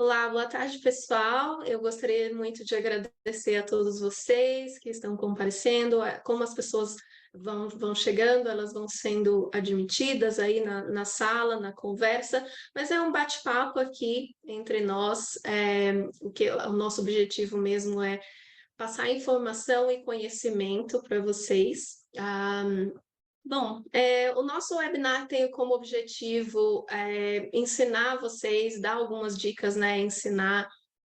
Olá, boa tarde, pessoal. Eu gostaria muito de agradecer a todos vocês que estão comparecendo. Como as pessoas vão chegando, elas vão sendo admitidas aí na sala, na conversa, mas é um bate-papo aqui entre nós. O nosso objetivo mesmo é passar informação e conhecimento para vocês. Bom, o nosso webinar tem como objetivo ensinar vocês, dar algumas dicas, né? Ensinar.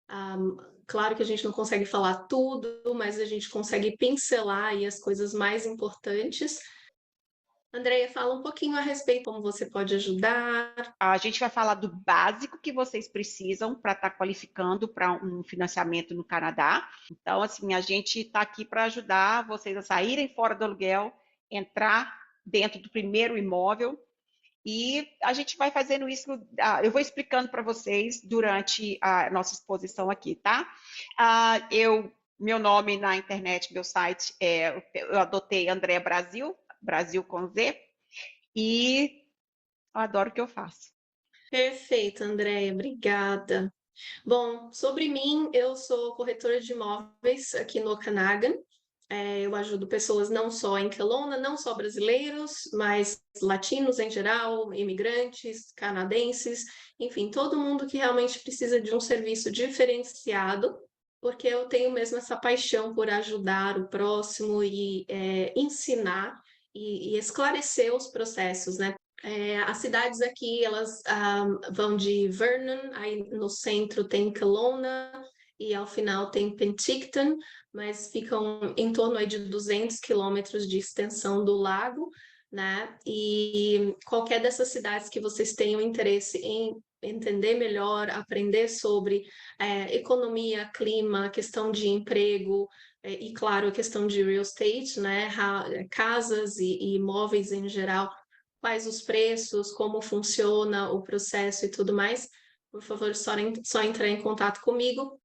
ah, Claro que a gente não consegue falar tudo, mas a gente consegue pincelar aí as coisas mais importantes. Andreia, fala um pouquinho a respeito de como você pode ajudar. A gente vai falar do básico que vocês precisam para estar qualificando para um financiamento no Canadá. Então, assim, a gente está aqui para ajudar vocês a saírem fora do aluguel, entrar dentro do primeiro imóvel. E a gente vai fazendo isso, eu vou explicando para vocês durante a nossa exposição aqui, tá? Meu nome na internet, meu site, eu adotei André Brasil, Brasil com Z, e eu adoro o que eu faço. Perfeito, Andreia, obrigada. Bom, sobre mim, eu sou corretora de imóveis aqui no Okanagan. Eu ajudo pessoas não só em Kelowna, não só brasileiros, mas latinos em geral, imigrantes, canadenses, enfim, todo mundo que realmente precisa de um serviço diferenciado, porque eu tenho mesmo essa paixão por ajudar o próximo e ensinar e esclarecer os processos, né? As cidades aqui, elas vão de Vernon, aí no centro tem Kelowna, e ao final tem Penticton, mas ficam em torno aí de 200 quilômetros de extensão do lago, né? E qualquer dessas cidades que vocês tenham interesse em entender melhor, aprender sobre economia, clima, questão de emprego, e claro, a questão de real estate, né? Casas e imóveis em geral, quais os preços, como funciona o processo e tudo mais, por favor, só entrar em contato comigo.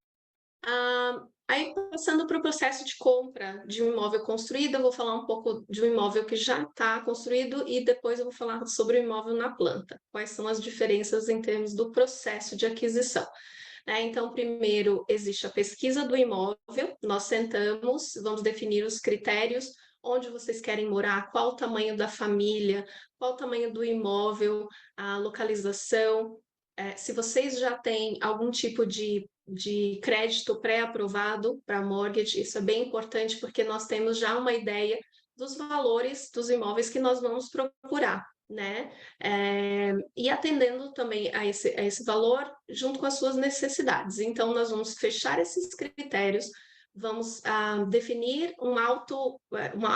Aí, passando para o processo de compra de um imóvel construído, eu vou falar um pouco de um imóvel que já está construído e depois eu vou falar sobre o imóvel na planta. Quais são as diferenças em termos do processo de aquisição? Então, primeiro existe a pesquisa do imóvel, nós sentamos, vamos definir os critérios, onde vocês querem morar, qual o tamanho da família, qual o tamanho do imóvel, a localização, se vocês já têm algum tipo de crédito pré-aprovado para mortgage, isso é bem importante porque nós temos já uma ideia dos valores dos imóveis que nós vamos procurar, né? E atendendo também a esse valor junto com as suas necessidades. Então, nós vamos fechar esses critérios, vamos definir uma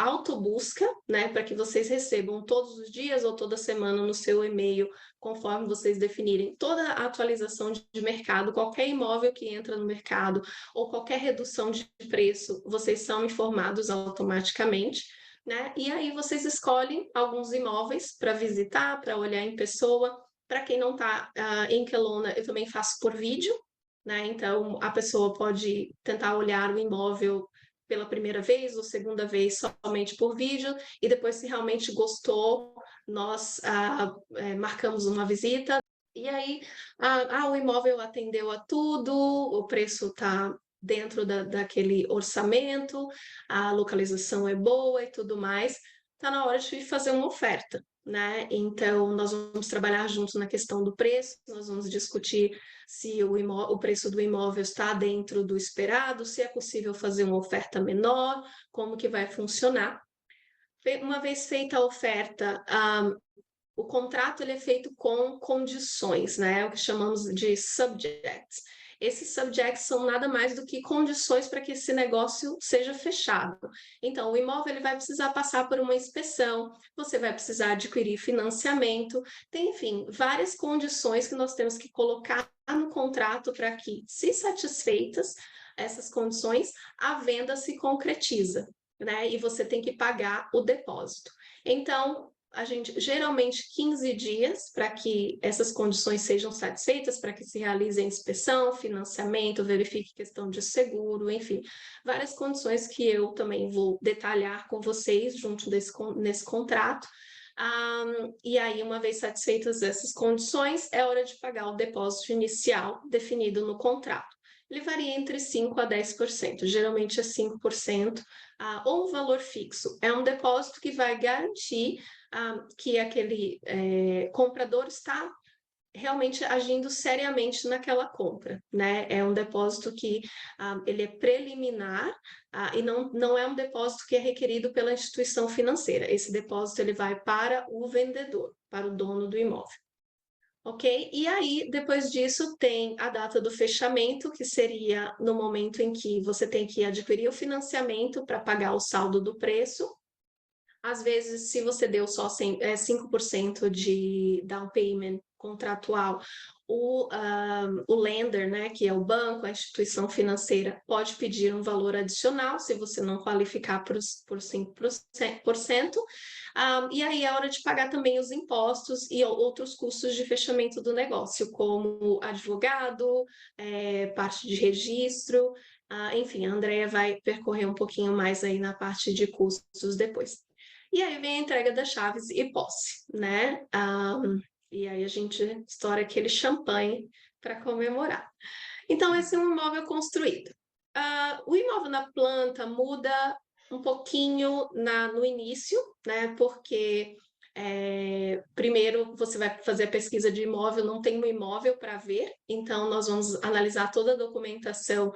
autobusca, né, para que vocês recebam todos os dias ou toda semana no seu e-mail, conforme vocês definirem toda a atualização de mercado, qualquer imóvel que entra no mercado ou qualquer redução de preço, vocês são informados automaticamente, né? E aí vocês escolhem alguns imóveis para visitar, para olhar em pessoa. Para quem não está em Kelowna, eu também faço por vídeo, né? Então a pessoa pode tentar olhar o imóvel pela primeira vez ou segunda vez somente por vídeo, e depois, se realmente gostou, nós marcamos uma visita. E aí, o imóvel atendeu a tudo, o preço está dentro daquele orçamento, a localização é boa e tudo mais, está na hora de fazer uma oferta, né? Então, nós vamos trabalhar juntos na questão do preço, nós vamos discutir se o preço do imóvel está dentro do esperado, se é possível fazer uma oferta menor, como que vai funcionar. Uma vez feita a oferta, o contrato ele é feito com condições, né? O que chamamos de subjects. Esses subjects são nada mais do que condições para que esse negócio seja fechado. Então, o imóvel ele vai precisar passar por uma inspeção, você vai precisar adquirir financiamento, tem, enfim, várias condições que nós temos que colocar no contrato para que, se satisfeitas essas condições, a venda se concretiza, né? E você tem que pagar o depósito. Então, a gente geralmente 15 dias para que essas condições sejam satisfeitas, para que se realize a inspeção, financiamento, verifique questão de seguro, enfim, várias condições que eu também vou detalhar com vocês junto nesse contrato. E aí, uma vez satisfeitas essas condições, é hora de pagar o depósito inicial definido no contrato. Ele varia entre 5% a 10%, geralmente é 5%, ou um valor fixo. É um depósito que vai garantir que aquele comprador está realmente agindo seriamente naquela compra, né? É um depósito que ele é preliminar e não é um depósito que é requerido pela instituição financeira. Esse depósito ele vai para o vendedor, para o dono do imóvel. Ok? E aí, depois disso, tem a data do fechamento, que seria no momento em que você tem que adquirir o financiamento para pagar o saldo do preço. Às vezes, se você deu só 5% de down payment contratual, o lender, né, que é o banco, a instituição financeira, pode pedir um valor adicional se você não qualificar por 5%. E aí é hora de pagar também os impostos e outros custos de fechamento do negócio, como advogado, parte de registro, enfim, a Andrea vai percorrer um pouquinho mais aí na parte de custos depois. E aí vem a entrega das chaves e posse, né? E aí a gente estoura aquele champanhe para comemorar. Então, esse é um imóvel construído. O imóvel na planta muda um pouquinho no início, né? Porque primeiro você vai fazer a pesquisa de imóvel, não tem um imóvel para ver, então nós vamos analisar toda a documentação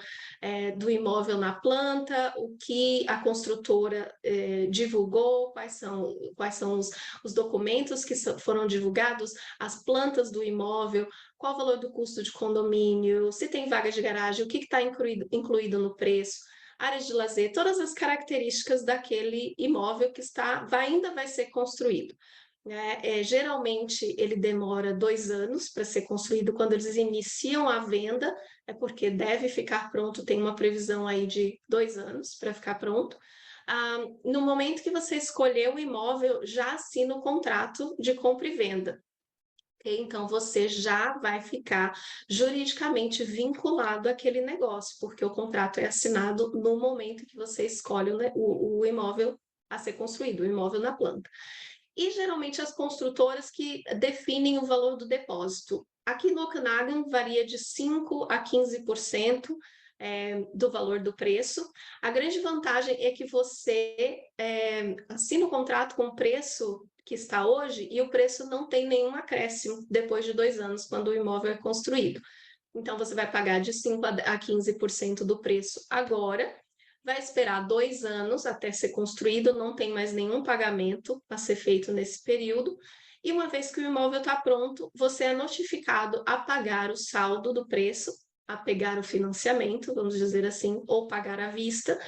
do imóvel na planta, o que a construtora divulgou, quais são os documentos que foram divulgados, as plantas do imóvel, qual o valor do custo de condomínio, se tem vaga de garagem, o que está incluído no preço, áreas de lazer, todas as características daquele imóvel que ainda vai ser construído. Geralmente ele demora 2 anos para ser construído. Quando eles iniciam a venda, é porque deve ficar pronto, tem uma previsão aí de 2 anos para ficar pronto. No momento que você escolheu o imóvel, já assina o contrato de compra e venda. Então, você já vai ficar juridicamente vinculado àquele negócio, porque o contrato é assinado no momento que você escolhe o imóvel a ser construído, o imóvel na planta. E geralmente as construtoras que definem o valor do depósito. Aqui no Okanagan varia de 5% a 15% do valor do preço. A grande vantagem é que você assina o contrato com o preço que está hoje e o preço não tem nenhum acréscimo depois de 2 anos, quando o imóvel é construído. Então, você vai pagar de 5% a 15% do preço agora, vai esperar 2 anos até ser construído, não tem mais nenhum pagamento a ser feito nesse período, e uma vez que o imóvel está pronto, você é notificado a pagar o saldo do preço, a pegar o financiamento, vamos dizer assim, ou pagar à vista,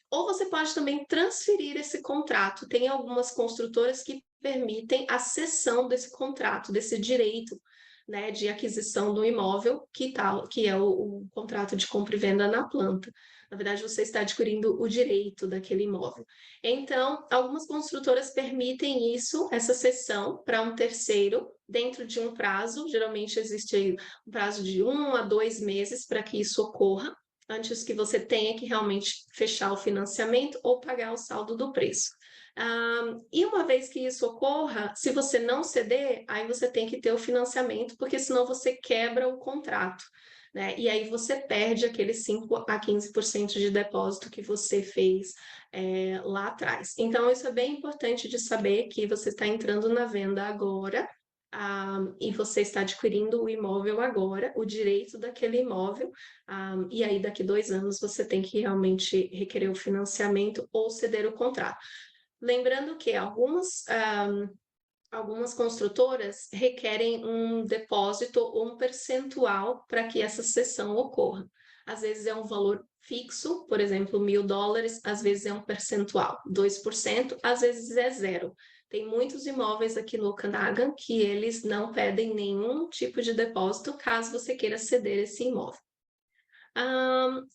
ou você pode também transferir esse contrato. Tem algumas construtoras que permitem a cessão desse contrato, desse direito, né, de aquisição do imóvel, que é o contrato de compra e venda na planta. Na verdade, você está adquirindo o direito daquele imóvel. Então, algumas construtoras permitem isso, essa cessão, para um terceiro, dentro de um prazo. Geralmente existe um prazo de 1 a 2 meses para que isso ocorra, antes que você tenha que realmente fechar o financiamento ou pagar o saldo do preço. E uma vez que isso ocorra, se você não ceder, aí você tem que ter o financiamento, porque senão você quebra o contrato, né? E aí você perde aqueles 5% a 15% de depósito que você fez lá atrás. Então, isso é bem importante de saber, que você está entrando na venda agora, e você está adquirindo o imóvel agora, o direito daquele imóvel, e aí daqui 2 anos você tem que realmente requerer o financiamento ou ceder o contrato. Lembrando que algumas construtoras requerem um depósito ou um percentual para que essa cessão ocorra. Às vezes é um valor fixo, por exemplo, $1.000, às vezes é um percentual, 2%, às vezes é 0%. Tem muitos imóveis aqui no Okanagan que eles não pedem nenhum tipo de depósito caso você queira ceder esse imóvel.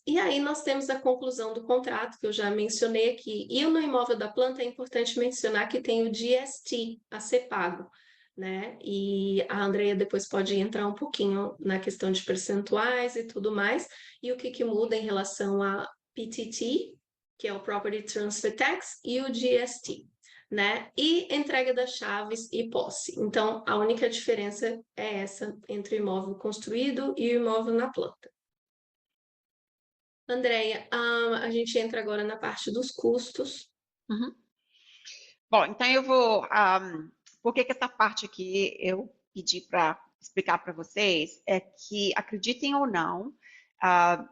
E aí nós temos a conclusão do contrato, que eu já mencionei aqui. E no imóvel da planta é importante mencionar que tem o GST a ser pago, né? E a Andrea depois pode entrar um pouquinho na questão de percentuais e tudo mais, e o que muda em relação a PTT, que é o Property Transfer Tax, e o GST. né? E entrega das chaves e posse. Então, a única diferença é essa entre o imóvel construído e o imóvel na planta. Andréia, a gente entra agora na parte dos custos. Uhum. Bom, então eu vou. Por que essa parte aqui eu pedi para explicar para vocês é que, acreditem ou não, ah,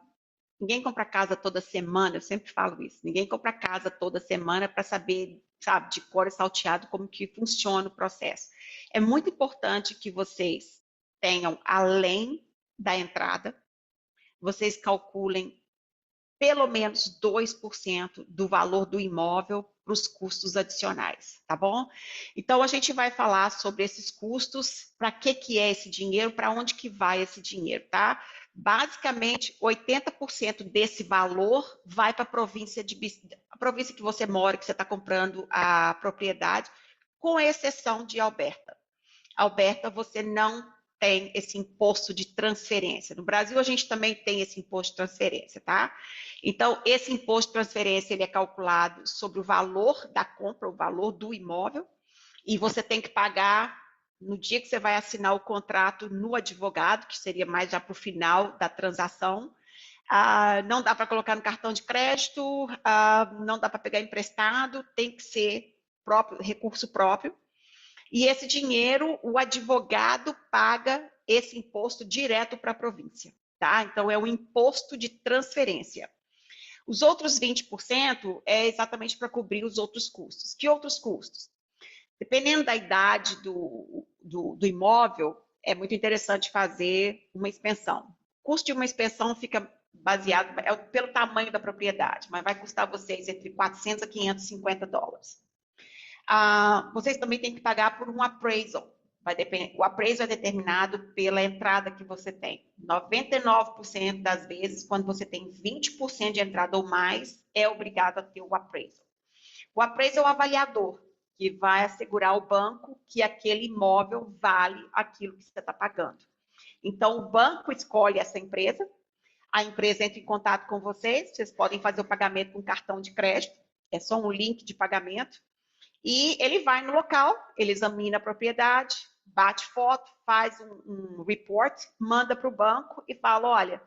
ninguém compra casa toda semana, eu sempre falo isso, ninguém compra casa toda semana para saber, sabe, de cor e salteado como que funciona o processo. É muito importante que vocês tenham, além da entrada, vocês calculem pelo menos 2% do valor do imóvel para os custos adicionais, tá bom? Então, a gente vai falar sobre esses custos, para que é esse dinheiro, para onde que vai esse dinheiro, tá? Basicamente, 80% desse valor vai para a província que você mora, que você está comprando a propriedade, com exceção de Alberta. Alberta, você não tem esse imposto de transferência. No Brasil, a gente também tem esse imposto de transferência, tá? Então, esse imposto de transferência, ele é calculado sobre o valor da compra, o valor do imóvel, e você tem que pagar no dia que você vai assinar o contrato no advogado, que seria mais já para o final da transação. Não dá para colocar no cartão de crédito, não dá para pegar emprestado, tem que ser próprio, recurso próprio. E esse dinheiro, o advogado paga esse imposto direto para a província, tá? Então, é o imposto de transferência. Os outros 20% é exatamente para cobrir os outros custos. Que outros custos? Dependendo da idade do imóvel, é muito interessante fazer uma expensão. O custo de uma expensão fica baseado pelo tamanho da propriedade, mas vai custar vocês entre 400 a 550 dólares. Vocês também têm que pagar por um appraisal. O appraisal é determinado pela entrada que você tem. 99% das vezes, quando você tem 20% de entrada ou mais, é obrigado a ter o appraisal. O appraisal é o avaliador, que vai assegurar ao banco que aquele imóvel vale aquilo que você está pagando. Então, o banco escolhe essa empresa, a empresa entra em contato com vocês podem fazer o pagamento com cartão de crédito, é só um link de pagamento, e ele vai no local, ele examina a propriedade, bate foto, faz um report, manda para o banco e fala, olha,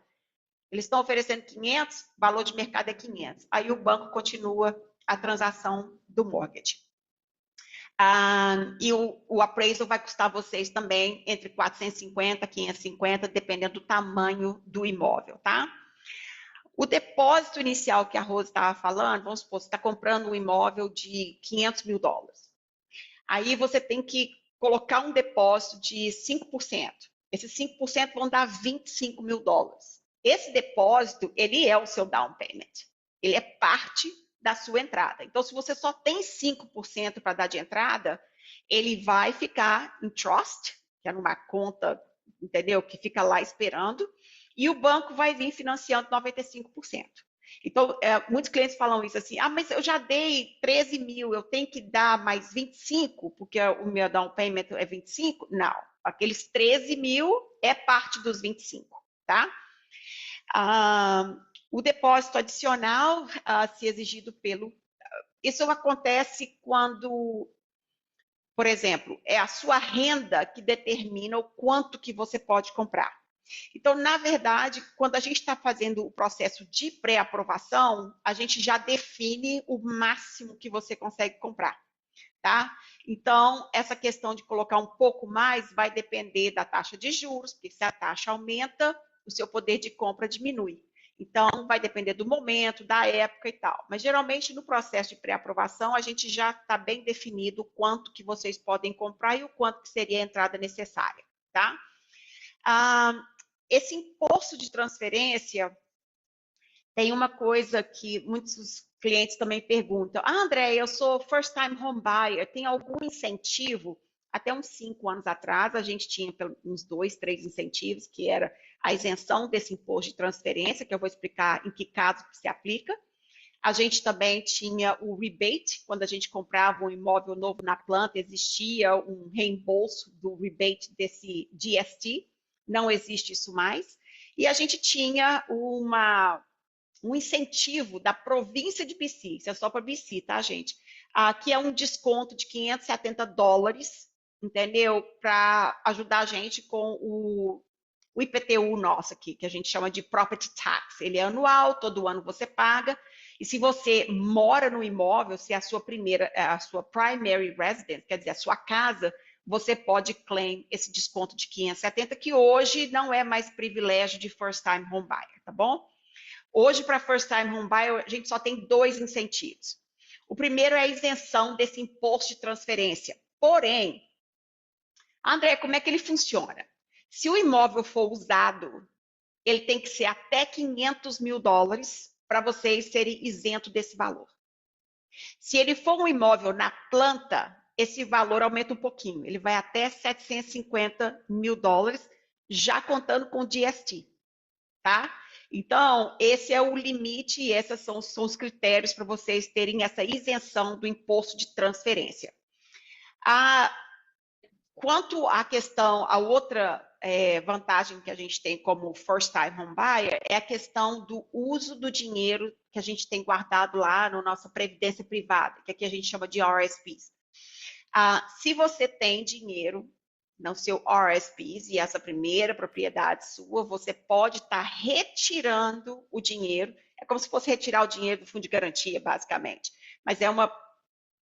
eles estão oferecendo 500, valor de mercado é 500. Aí o banco continua a transação do mortgage. E o appraisal vai custar vocês também entre 450 e 550, dependendo do tamanho do imóvel, tá? O depósito inicial que a Rose estava falando, vamos supor, você está comprando um imóvel de 500 mil dólares. Aí você tem que colocar um depósito de 5%. Esses 5% vão dar 25 mil dólares. Esse depósito, ele é o seu down payment. Ele é parte da sua entrada. Então, se você só tem 5% para dar de entrada, ele vai ficar em trust, que é numa conta, entendeu? Que fica lá esperando, e o banco vai vir financiando 95%. Então, muitos clientes falam isso assim, mas eu já dei 13 mil, eu tenho que dar mais 25, porque o meu down payment é 25? Não, aqueles 13 mil é parte dos 25, tá? O depósito adicional, se exigido pelo... Isso acontece quando, por exemplo, é a sua renda que determina o quanto que você pode comprar. Então, na verdade, quando a gente está fazendo o processo de pré-aprovação, a gente já define o máximo que você consegue comprar, tá? Então, essa questão de colocar um pouco mais vai depender da taxa de juros, porque se a taxa aumenta, o seu poder de compra diminui. Então, vai depender do momento, da época e tal. Mas, geralmente, no processo de pré-aprovação, a gente já está bem definido o quanto que vocês podem comprar e o quanto que seria a entrada necessária, tá? Esse imposto de transferência, tem uma coisa que muitos clientes também perguntam. André, eu sou first time home buyer, tem algum incentivo? Até uns 5 anos atrás, a gente tinha uns 2, 3 incentivos, que era a isenção desse imposto de transferência, que eu vou explicar em que caso que se aplica. A gente também tinha o rebate, quando a gente comprava um imóvel novo na planta, existia um reembolso do rebate desse GST, não existe isso mais. E a gente tinha um incentivo da província de BC, isso é só para BC, tá, gente? que é um desconto de $570, entendeu? Para ajudar a gente com o IPTU nosso aqui, que a gente chama de Property Tax. Ele é anual, todo ano você paga. E se você mora no imóvel, se é a sua primary residence, quer dizer, a sua casa, você pode claim esse desconto de 570, que hoje não é mais privilégio de first time home buyer, tá bom? Hoje, para first time home buyer, a gente só tem 2 incentivos. O primeiro é a isenção desse imposto de transferência. Porém, André, como é que ele funciona? Se o imóvel for usado, ele tem que ser até $500 mil para vocês serem isentos desse valor. Se ele for um imóvel na planta, esse valor aumenta um pouquinho. Ele vai até $750 mil, já contando com GST, tá? Então, esse é o limite e esses são os critérios para vocês terem essa isenção do imposto de transferência. Quanto à questão, a outra vantagem que a gente tem como first time home buyer é a questão do uso do dinheiro que a gente tem guardado lá na nossa previdência privada, que aqui a gente chama de RSPs. Se você tem dinheiro no seu RSPs e essa primeira propriedade sua, você pode estar retirando o dinheiro, é como se fosse retirar o dinheiro do fundo de garantia, basicamente, mas é uma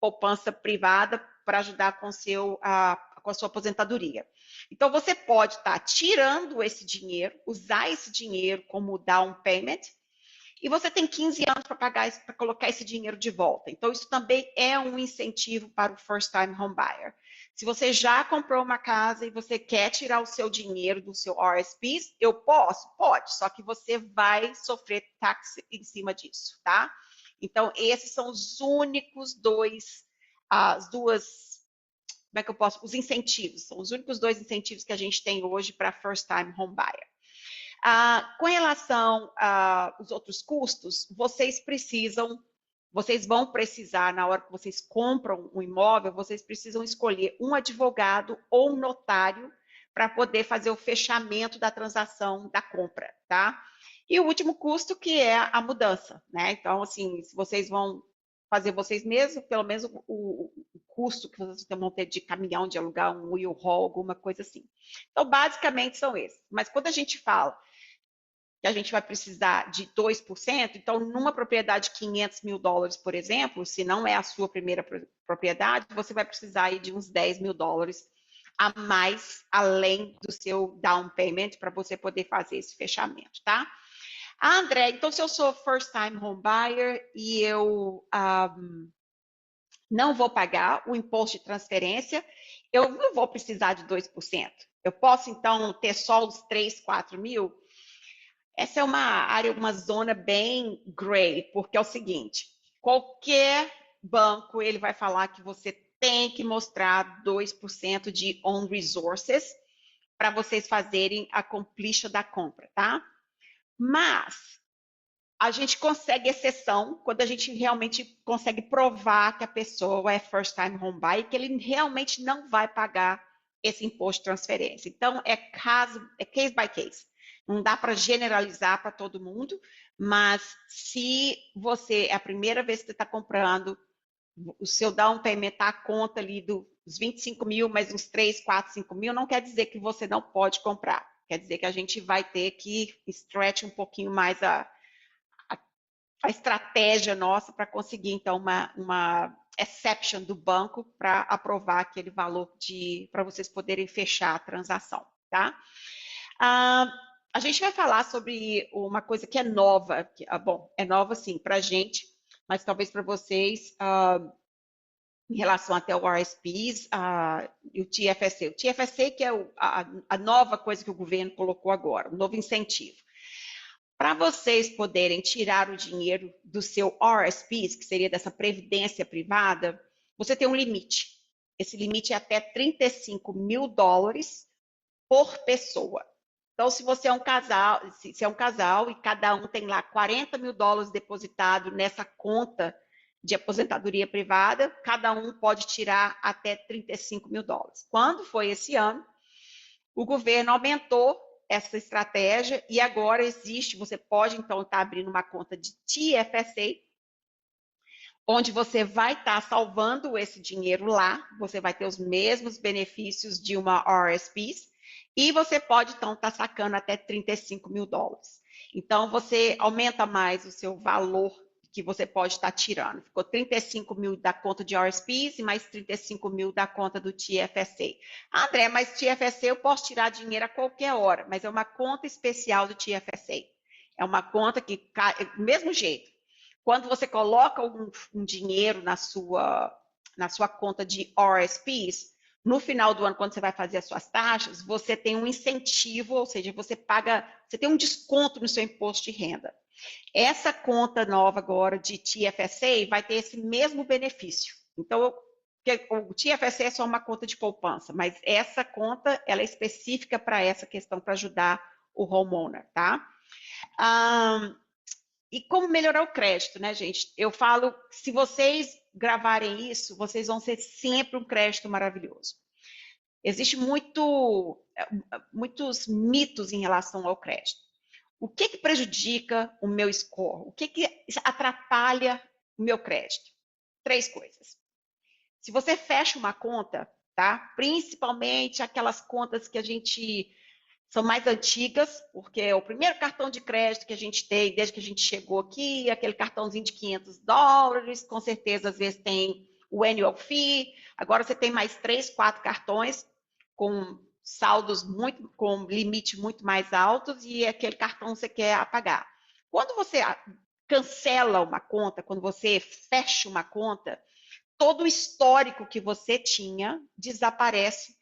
poupança privada para ajudar com a sua aposentadoria. Então, você pode estar tirando esse dinheiro, usar esse dinheiro como down payment, e você tem 15 anos para pagar, para colocar esse dinheiro de volta. Então, isso também é um incentivo para o first time home buyer. Se você já comprou uma casa e você quer tirar o seu dinheiro do seu RSPs, eu posso? Pode, só que você vai sofrer taxa em cima disso, tá? Então, esses são os únicos como é que eu posso? Os incentivos, são os únicos 2 incentivos que a gente tem hoje para first time home buyer. Com relação aos outros custos, vocês vão precisar, na hora que vocês compram um imóvel, vocês precisam escolher um advogado ou um notário para poder fazer o fechamento da transação da compra, tá? E o último custo, que é a mudança, né? Então, assim, se vocês vão fazer vocês mesmos, pelo menos o custo que vocês vão ter de caminhão, de alugar um U-Haul, alguma coisa assim. Então, basicamente, são esses. Mas quando a gente fala que a gente vai precisar de 2%, então, numa propriedade de $500 mil, por exemplo, se não é a sua primeira propriedade, você vai precisar aí de uns $10 mil a mais, além do seu down payment, para você poder fazer esse fechamento, tá? André, então se eu sou first time home buyer e eu não vou pagar o imposto de transferência, eu não vou precisar de 2%. Eu posso, então, ter só os 3, 4 mil? Essa é uma área, uma zona bem gray, porque é o seguinte, qualquer banco, ele vai falar que você tem que mostrar 2% de own resources para vocês fazerem a completion da compra, tá? Mas a gente consegue exceção quando a gente realmente consegue provar que a pessoa é first time home buyer e que ele realmente não vai pagar esse imposto de transferência. Então, é case by case. Não dá para generalizar para todo mundo, mas se você é a primeira vez que você está comprando, o seu down payment está a conta ali dos 25 mil, mais uns 3, 4, 5 mil, não quer dizer que você não pode comprar. Quer dizer que a gente vai ter que stretch um pouquinho mais a estratégia nossa para conseguir, então, uma exception do banco para aprovar aquele valor para vocês poderem fechar a transação, tá? A gente vai falar sobre uma coisa que é nova, bom, é nova sim para a gente, mas talvez para vocês, em relação até ao RSPs e o TFSA. O TFSA que é a nova coisa que o governo colocou agora, um novo incentivo. Para vocês poderem tirar o dinheiro do seu RSPs, que seria dessa previdência privada, você tem um limite. Esse limite é até $35 mil por pessoa. Então, se você é um casal, se é um casal e cada um tem lá $40 mil depositado nessa conta de aposentadoria privada, cada um pode tirar até $35 mil. Quando foi esse ano, o governo aumentou essa estratégia e agora existe, você pode então estar abrindo uma conta de TFSA, onde você vai estar salvando esse dinheiro lá, você vai ter os mesmos benefícios de uma RSPs, e você pode, então, estar sacando até 35 mil dólares. Então, você aumenta mais o seu valor que você pode estar tirando. Ficou 35 mil da conta de RSPs e mais 35 mil da conta do TFSA. Ah, André, mas TFSA eu posso tirar dinheiro a qualquer hora, mas é uma conta especial do TFSA. É uma conta que cai do mesmo jeito. Quando você coloca um dinheiro na sua conta de RSPs, no final do ano, quando você vai fazer as suas taxas, você tem um incentivo, ou seja, você tem um desconto no seu imposto de renda. Essa conta nova agora de TFSA vai ter esse mesmo benefício. Então, o TFSA é só uma conta de poupança, mas essa conta, ela é específica para essa questão, para ajudar o homeowner, tá? E como melhorar o crédito, né, gente? Eu falo, se vocês gravarem isso, vocês vão ser sempre um crédito maravilhoso. Existe muitos mitos em relação ao crédito. O que prejudica o meu score? O que atrapalha o meu crédito? 3 coisas. Se você fecha uma conta, tá? Principalmente aquelas contas que a gente são mais antigas, porque é o primeiro cartão de crédito que a gente tem desde que a gente chegou aqui, aquele cartãozinho de 500 dólares, com certeza às vezes tem o annual fee, agora você tem mais 3, 4 cartões com saldos com limite muito mais altos e aquele cartão você quer apagar. Quando você cancela uma conta, quando você fecha uma conta, todo o histórico que você tinha desaparece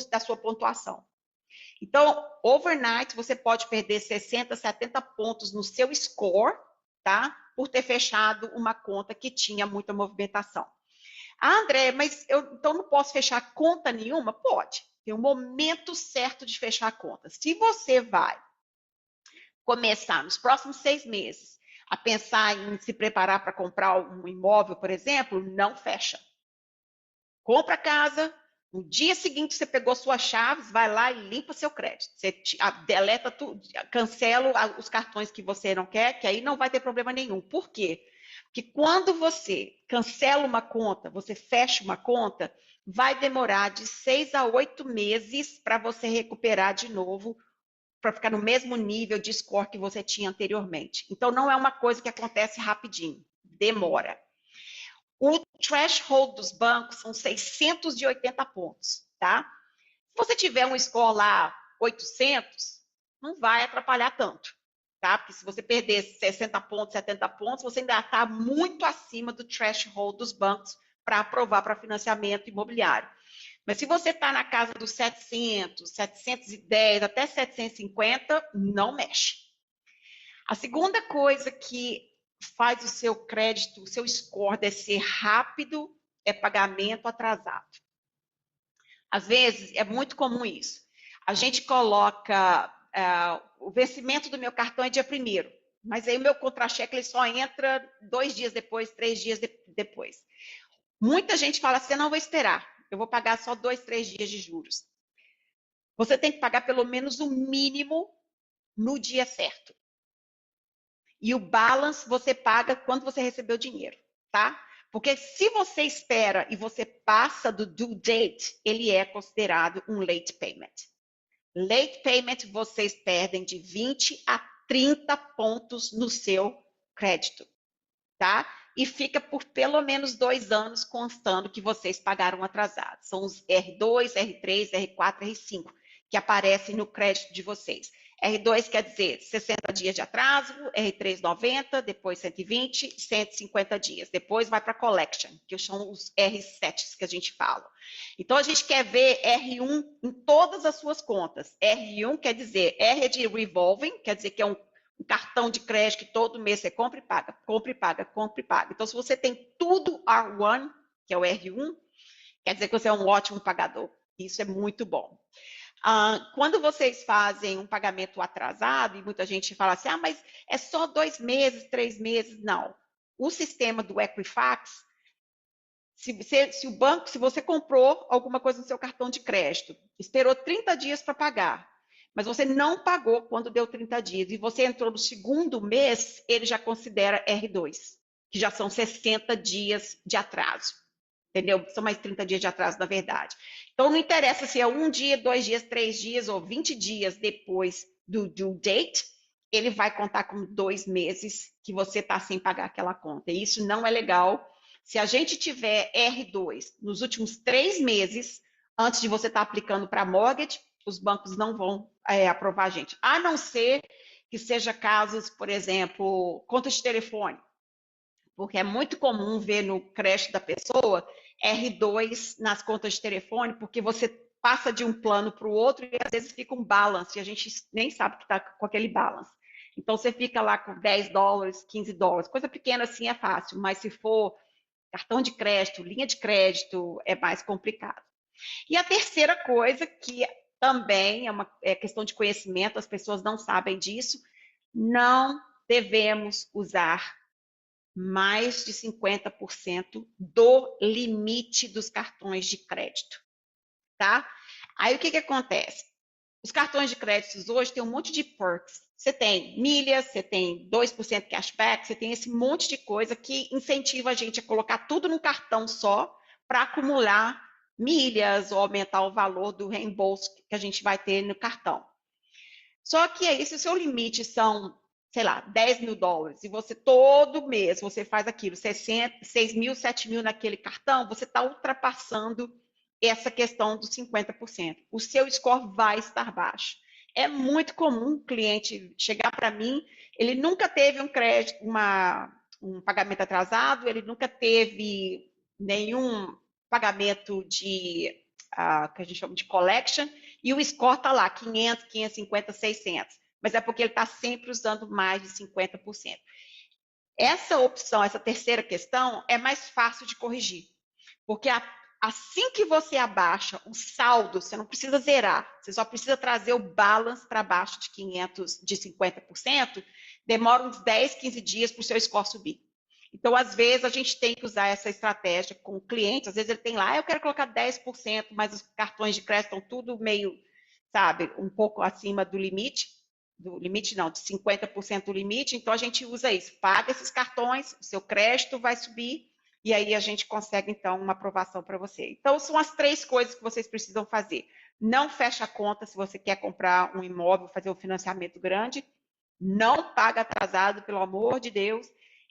da sua pontuação. Então, overnight, você pode perder 60, 70 pontos no seu score, tá? Por ter fechado uma conta que tinha muita movimentação. Ah, André, mas eu então não posso fechar conta nenhuma? Pode. Tem um momento certo de fechar a conta. Se você vai começar nos próximos 6 meses a pensar em se preparar para comprar um imóvel, por exemplo, não fecha. Compra a casa, no dia seguinte você pegou suas chaves, vai lá e limpa seu crédito. Você deleta tudo, cancela os cartões que você não quer, que aí não vai ter problema nenhum. Por quê? Porque quando você cancela uma conta, você fecha uma conta, vai demorar de 6 a 8 meses para você recuperar de novo, para ficar no mesmo nível de score que você tinha anteriormente. Então, não é uma coisa que acontece rapidinho, demora. O threshold dos bancos são 680 pontos, tá? Se você tiver um score lá 800, não vai atrapalhar tanto, tá? Porque se você perder 60 pontos, 70 pontos, você ainda está muito acima do threshold dos bancos para aprovar para financiamento imobiliário. Mas se você está na casa dos 700, 710, até 750, não mexe. A segunda coisa que faz o seu crédito, o seu score descer rápido, é pagamento atrasado. Às vezes, é muito comum isso. A gente coloca, o vencimento do meu cartão é dia 1º, mas aí o meu contra-cheque ele só entra 2 dias depois, 3 dias depois. Muita gente fala assim, eu não vou esperar, eu vou pagar só 2, 3 dias de juros. Você tem que pagar pelo menos o mínimo no dia certo. E o balance você paga quando você recebeu o dinheiro, tá? Porque se você espera e você passa do due date, ele é considerado um late payment. Late payment, vocês perdem de 20 a 30 pontos no seu crédito, tá? E fica por pelo menos 2 anos constando que vocês pagaram atrasado. São os R2, R3, R4, R5 que aparecem no crédito de vocês. R2 quer dizer 60 dias de atraso, R3 90, depois 120, 150 dias. Depois vai para collection, que são os R7s que a gente fala. Então, a gente quer ver R1 em todas as suas contas. R1 quer dizer R de revolving, quer dizer que é um cartão de crédito que todo mês você compra e paga, compra e paga, compra e paga. Então, se você tem tudo R1, que é o R1, quer dizer que você é um ótimo pagador. Isso é muito bom. Quando vocês fazem um pagamento atrasado, e muita gente fala assim, mas é só 2 meses, 3 meses. Não. O sistema do Equifax, se o banco, se você comprou alguma coisa no seu cartão de crédito, esperou 30 dias para pagar, mas você não pagou quando deu 30 dias, e você entrou no segundo mês, ele já considera R2. que já são 60 dias de atraso. Entendeu? São mais 30 dias de atraso, na verdade. Então, não interessa se é 1 dia, 2 dias, 3 dias ou 20 dias depois do due date, ele vai contar com 2 meses que você está sem pagar aquela conta. E isso não é legal. Se a gente tiver R2 nos últimos 3 meses, antes de você estar aplicando para mortgage, os bancos não vão aprovar a gente. A não ser que seja casos, por exemplo, conta de telefone. Porque é muito comum ver no crédito da pessoa R2 nas contas de telefone, porque você passa de um plano para o outro e às vezes fica um balance, e a gente nem sabe que está com aquele balance. Então você fica lá com $10, $15, coisa pequena assim é fácil, mas se for cartão de crédito, linha de crédito, é mais complicado. E a terceira coisa, que também é uma questão de conhecimento, as pessoas não sabem disso, não devemos usar mais de 50% do limite dos cartões de crédito, tá? Aí o que acontece? Os cartões de crédito hoje têm um monte de perks. Você tem milhas, você tem 2% cashback, você tem esse monte de coisa que incentiva a gente a colocar tudo num cartão só para acumular milhas ou aumentar o valor do reembolso que a gente vai ter no cartão. Só que aí, se o seu limite são, sei lá, $10.000, e você todo mês você faz aquilo, 6 mil, 7 mil naquele cartão, você está ultrapassando essa questão dos 50%. O seu score vai estar baixo. É muito comum o cliente chegar para mim, ele nunca teve um crédito, um pagamento atrasado, ele nunca teve nenhum pagamento que a gente chama de collection, e o score está lá, 500, 550, 600. Mas é porque ele está sempre usando mais de 50%. Essa opção, essa terceira questão, é mais fácil de corrigir. Porque assim que você abaixa o saldo, você não precisa zerar, você só precisa trazer o balance para baixo de 50%, demora uns 10, 15 dias para o seu score subir. Então, às vezes, a gente tem que usar essa estratégia com o cliente. Às vezes ele tem lá, eu quero colocar 10%, mas os cartões de crédito estão tudo meio, sabe, um pouco acima do limite não, de 50% do limite. Então, a gente usa isso, paga esses cartões, o seu crédito vai subir, e aí a gente consegue, então, uma aprovação para você. Então, são as 3 coisas que vocês precisam fazer. Não fecha a conta se você quer comprar um imóvel, fazer um financiamento grande. Não paga atrasado, pelo amor de Deus.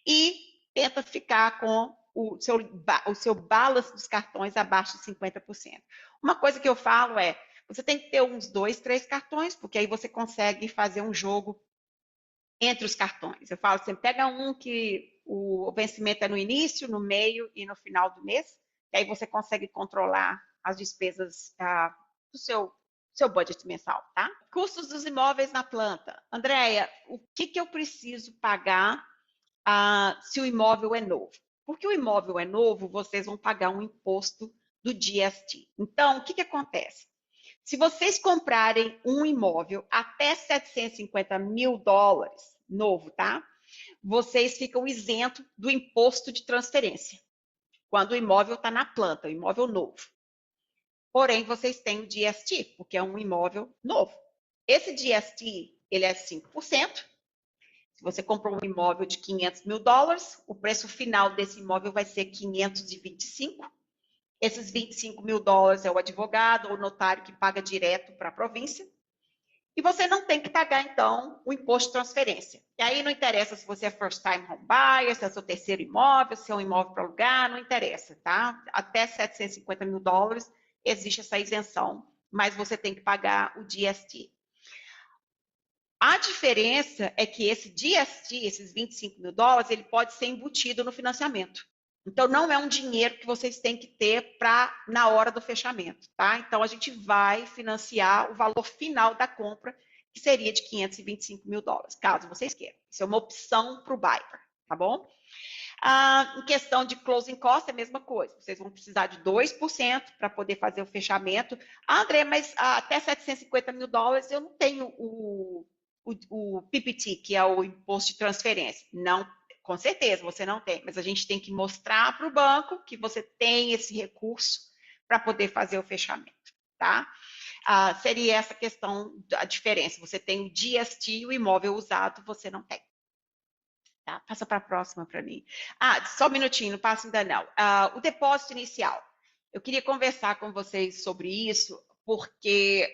E tenta ficar com o seu balance dos cartões abaixo de 50%. Uma coisa que eu falo é, você tem que ter uns 2, 3 cartões, porque aí você consegue fazer um jogo entre os cartões. Eu falo, você pega um que o vencimento é no início, no meio e no final do mês, e aí você consegue controlar as despesas do seu budget mensal, tá? Custos dos imóveis na planta. Andréia, o que eu preciso pagar se o imóvel é novo? Porque o imóvel é novo, vocês vão pagar um imposto do GST. Então, o que acontece? Se vocês comprarem um imóvel até $750 mil, novo, tá? Vocês ficam isentos do imposto de transferência, quando o imóvel está na planta, o imóvel novo. Porém, vocês têm o GST, porque é um imóvel novo. Esse GST, ele é 5%. Se você comprou um imóvel de $500 mil, o preço final desse imóvel vai ser 525. Esses $25 mil é o advogado ou o notário que paga direto para a província. E você não tem que pagar, então, o imposto de transferência. E aí não interessa se você é first time home buyer, se é seu terceiro imóvel, se é um imóvel para alugar, não interessa, tá? Até $750 mil existe essa isenção, mas você tem que pagar o GST. A diferença é que esse GST, esses $25 mil, ele pode ser embutido no financiamento. Então, não é um dinheiro que vocês têm que ter na hora do fechamento, tá? Então, a gente vai financiar o valor final da compra, que seria de $525 mil, caso vocês queiram. Isso é uma opção para o buyer, tá bom? Em questão de closing cost, é a mesma coisa. Vocês vão precisar de 2% para poder fazer o fechamento. André, mas até $750 mil eu não tenho o PPT, que é o imposto de transferência. Não, com certeza você não tem, mas a gente tem que mostrar para o banco que você tem esse recurso para poder fazer o fechamento, tá? Seria essa questão, a diferença. Você tem o GST e o imóvel usado, você não tem. Tá, passa para a próxima para mim. Só um minutinho, não passa ainda não. O depósito inicial. Eu queria conversar com vocês sobre isso, porque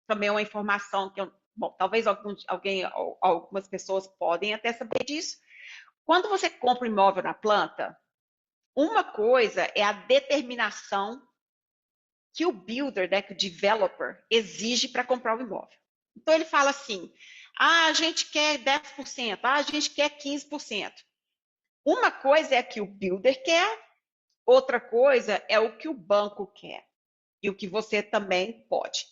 também é uma informação que bom, talvez algumas pessoas podem até saber disso. Quando você compra um imóvel na planta, uma coisa é a determinação que o builder, né, que o developer, exige para comprar o imóvel. Então, ele fala assim, a gente quer 10%, a gente quer 15%. Uma coisa é o que o builder quer, outra coisa é o que o banco quer e o que você também pode.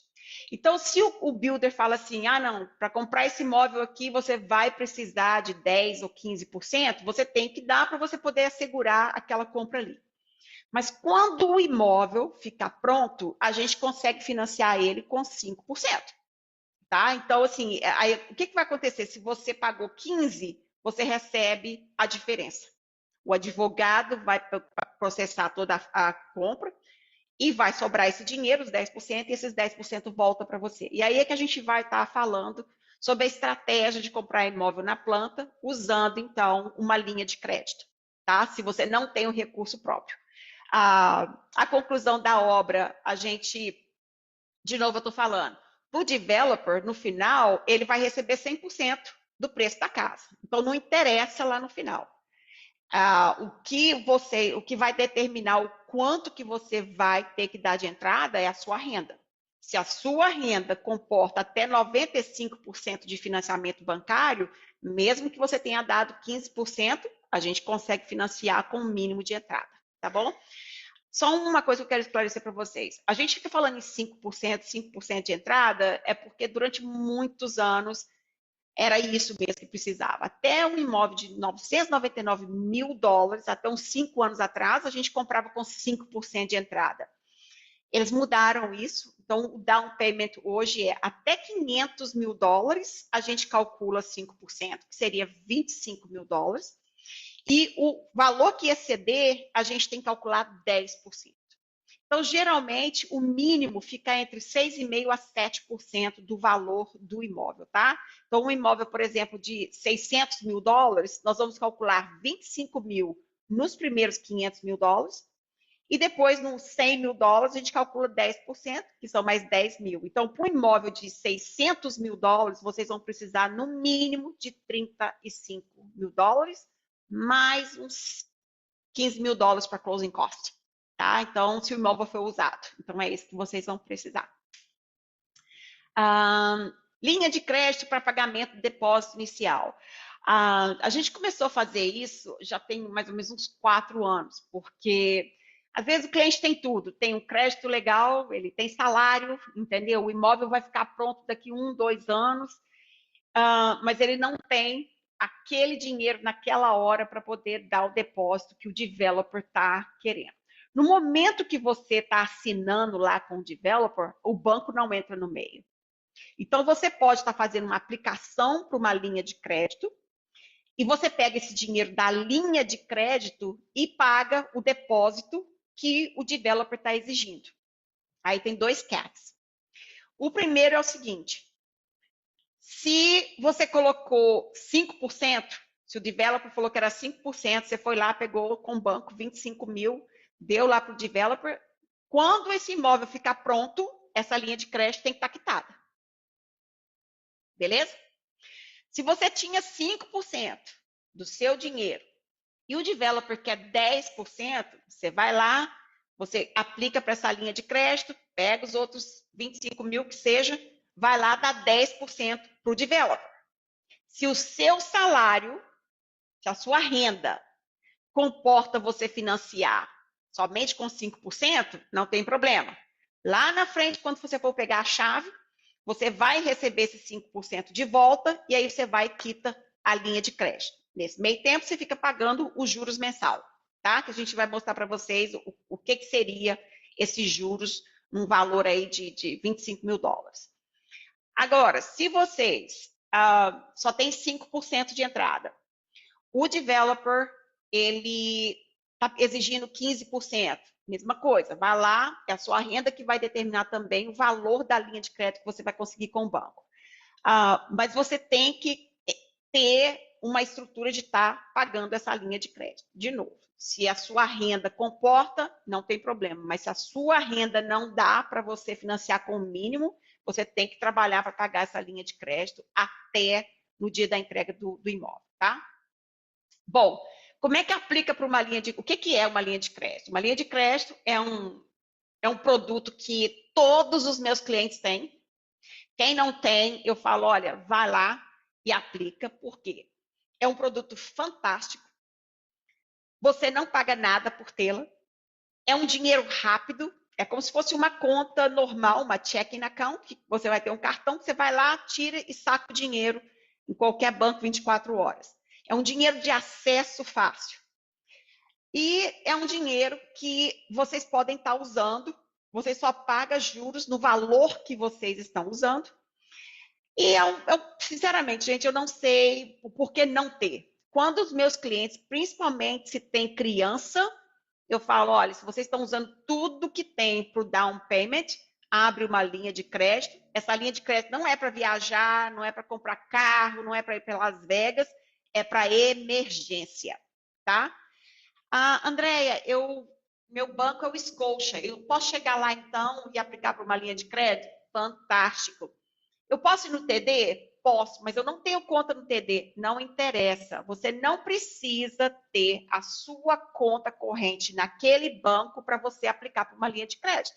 Então, se o builder fala assim, não, para comprar esse imóvel aqui você vai precisar de 10% ou 15%, você tem que dar para você poder assegurar aquela compra ali. Mas quando o imóvel ficar pronto, a gente consegue financiar ele com 5%. Tá? Então, assim, aí, o que vai acontecer? Se você pagou 15%, você recebe a diferença. O advogado vai processar toda a compra e vai sobrar esse dinheiro, os 10%, e esses 10% volta para você. E aí é que a gente vai estar falando sobre a estratégia de comprar imóvel na planta, usando, então, uma linha de crédito, tá? Se você não tem um recurso próprio. A conclusão da obra, a gente, de novo eu estou falando, o developer, no final, ele vai receber 100% do preço da casa. Então, não interessa lá no final. O que vai determinar o quanto que você vai ter que dar de entrada é a sua renda. Se a sua renda comporta até 95% de financiamento bancário, mesmo que você tenha dado 15%, a gente consegue financiar com o mínimo de entrada, tá bom? Só uma coisa que eu quero esclarecer para vocês. A gente fica falando em 5% de entrada, é porque durante muitos anos era isso mesmo que precisava. Até um imóvel de 999 mil dólares, até uns 5 anos atrás, a gente comprava com 5% de entrada. Eles mudaram isso, então o down payment hoje é até 500 mil dólares, a gente calcula 5%, que seria 25 mil dólares. E o valor que exceder, a gente tem que calcular 10%. Então, geralmente, o mínimo fica entre 6,5% a 7% do valor do imóvel, tá? Então, um imóvel, por exemplo, de 600 mil dólares, nós vamos calcular 25 mil nos primeiros 500 mil dólares, e depois, nos 100 mil dólares, a gente calcula 10%, que são mais 10 mil. Então, para um imóvel de 600 mil dólares, vocês vão precisar, no mínimo, de 35 mil dólares, mais uns 15 mil dólares para closing cost. Tá? Então, se o imóvel for usado. Então, é isso que vocês vão precisar. Linha de crédito para pagamento de depósito inicial. A gente começou a fazer isso já tem mais ou menos uns 4 anos, porque às vezes o cliente tem tudo, tem um crédito legal, ele tem salário, entendeu? O imóvel vai ficar pronto daqui 1, 2 anos, mas ele não tem aquele dinheiro naquela hora para poder dar o depósito que o developer está querendo. No momento que você está assinando lá com o developer, o banco não entra no meio. Então, você pode estar fazendo uma aplicação para uma linha de crédito e você pega esse dinheiro da linha de crédito e paga o depósito que o developer está exigindo. Aí tem 2 caps. O primeiro é o seguinte, se você colocou 5%, se o developer falou que era 5%, você foi lá, pegou com o banco 25 mil, deu lá para o developer, quando esse imóvel ficar pronto, essa linha de crédito tem que estar quitada. Beleza? Se você tinha 5% do seu dinheiro e o developer quer 10%, você vai lá, você aplica para essa linha de crédito, pega os outros 25 mil que seja, vai lá dar 10% para o developer. Se o seu salário, se a sua renda comporta você financiar somente com 5%, não tem problema. Lá na frente, quando você for pegar a chave, você vai receber esses 5% de volta e aí você vai e quita a linha de crédito. Nesse meio tempo, você fica pagando os juros mensal, tá? Que a gente vai mostrar para vocês o que seria esses juros num valor aí de 25 mil dólares. Agora, se vocês só tem 5% de entrada, o developer, ele está exigindo 15%. Mesma coisa, vai lá, é a sua renda que vai determinar também o valor da linha de crédito que você vai conseguir com o banco. Mas você tem que ter uma estrutura de estar pagando essa linha de crédito. De novo, se a sua renda comporta, não tem problema, mas se a sua renda não dá para você financiar com o mínimo, você tem que trabalhar para pagar essa linha de crédito até no dia da entrega do imóvel, tá? Bom, como é que aplica para uma linha de... O que é uma linha de crédito? Uma linha de crédito é um produto que todos os meus clientes têm. Quem não tem, eu falo, olha, vai lá e aplica, por quê? É um produto fantástico, você não paga nada por tê-la, é um dinheiro rápido, é como se fosse uma conta normal, uma checking account, você vai ter um cartão, você vai lá, tira e saca o dinheiro em qualquer banco 24 horas. É um dinheiro de acesso fácil. E é um dinheiro que vocês podem estar usando, vocês só pagam juros no valor que vocês estão usando. E sinceramente, gente, eu não sei o porquê não ter. Quando os meus clientes, principalmente se tem criança, eu falo, olha, se vocês estão usando tudo que tem para o down payment, abre uma linha de crédito. Essa linha de crédito não é para viajar, não é para comprar carro, não é para ir para Las Vegas, é para emergência, tá? Andréia, meu banco é o Scotia, eu posso chegar lá então e aplicar para uma linha de crédito? Fantástico. Eu posso ir no TD? Posso, mas eu não tenho conta no TD. Não interessa. Você não precisa ter a sua conta corrente naquele banco para você aplicar para uma linha de crédito.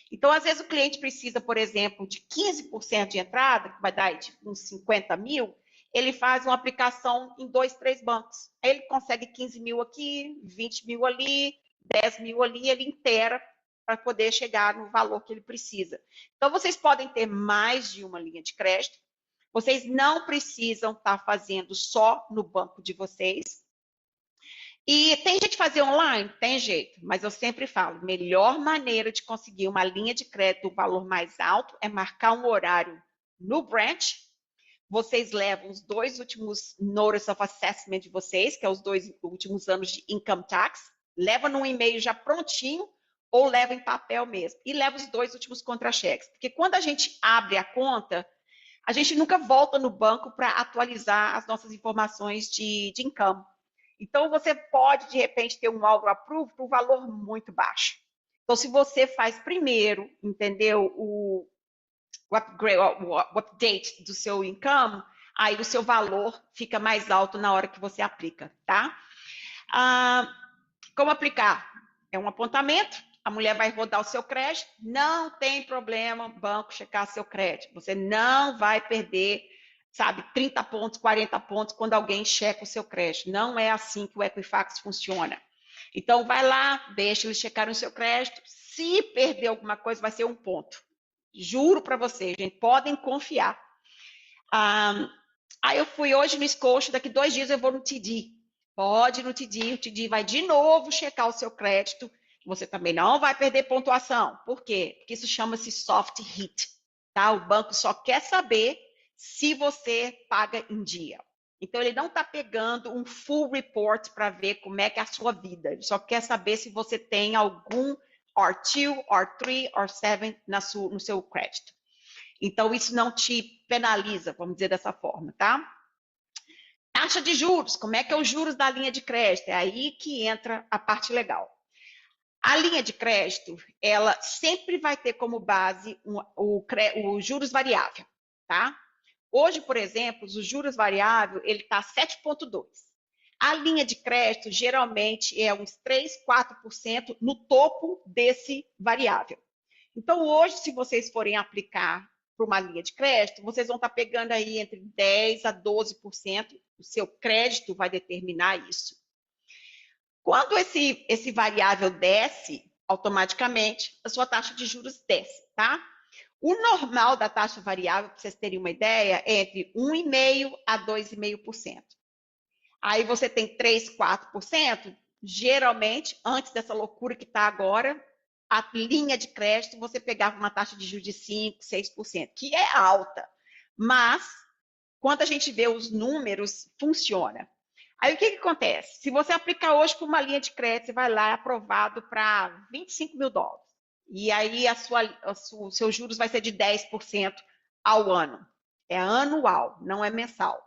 Então, às vezes, o cliente precisa, por exemplo, de 15% de entrada, que vai dar tipo, uns 50 mil, ele faz uma aplicação em 2, 3 bancos. Aí ele consegue 15 mil aqui, 20 mil ali, 10 mil ali, ele inteira para poder chegar no valor que ele precisa. Então, vocês podem ter mais de uma linha de crédito. Vocês não precisam estar fazendo só no banco de vocês. E tem jeito de fazer online? Tem jeito, mas eu sempre falo, melhor maneira de conseguir uma linha de crédito do valor mais alto é marcar um horário no branch. Vocês levam os 2 últimos Notice of Assessment de vocês, que é os 2 últimos anos de Income Tax, leva num e-mail já prontinho, ou leva em papel mesmo, e leva os 2 últimos contra-cheques. Porque quando a gente abre a conta, a gente nunca volta no banco para atualizar as nossas informações de income. Então, você pode, de repente, ter um auto approve por um valor muito baixo. Então, se você faz primeiro, entendeu, o update do seu income, aí o seu valor fica mais alto na hora que você aplica, tá? Como aplicar? É um apontamento, a mulher vai rodar o seu crédito, não tem problema, banco, checar seu crédito. Você não vai perder, sabe, 30 pontos, 40 pontos quando alguém checa o seu crédito. Não é assim que o Equifax funciona. Então, vai lá, deixa eles checarem o seu crédito. Se perder alguma coisa, vai ser 1 ponto. Juro para vocês, gente, podem confiar. Aí eu fui hoje no Scotia, daqui 2 dias eu vou no TD. Pode ir no TD, o TD vai de novo checar o seu crédito. Você também não vai perder pontuação. Por quê? Porque isso chama-se soft hit. Tá? O banco só quer saber se você paga em dia. Então, ele não está pegando um full report para ver como é que é a sua vida. Ele só quer saber se você tem algum R2, R3, R7 no seu crédito. Então, isso não te penaliza, vamos dizer dessa forma, tá? Taxa de juros, como é que é os juros da linha de crédito? É aí que entra a parte legal. A linha de crédito, ela sempre vai ter como base o juros variável, tá? Hoje, por exemplo, os juros variável, ele está 7,2. A linha de crédito, geralmente, é uns 3, 4% no topo desse variável. Então, hoje, se vocês forem aplicar para uma linha de crédito, vocês vão estar pegando aí entre 10% a 12%. O seu crédito vai determinar isso. Quando esse variável desce, automaticamente, a sua taxa de juros desce, tá? O normal da taxa variável, para vocês terem uma ideia, é entre 1,5% a 2,5%. Aí você tem 3, 4%, geralmente, antes dessa loucura que está agora, a linha de crédito, você pegava uma taxa de juros de 5%, 6%, que é alta. Mas, quando a gente vê os números, funciona. Aí, o que acontece? Se você aplicar hoje para uma linha de crédito, você vai lá, é aprovado para 25 mil dólares. E aí, os seus juros vai ser de 10% ao ano. É anual, não é mensal.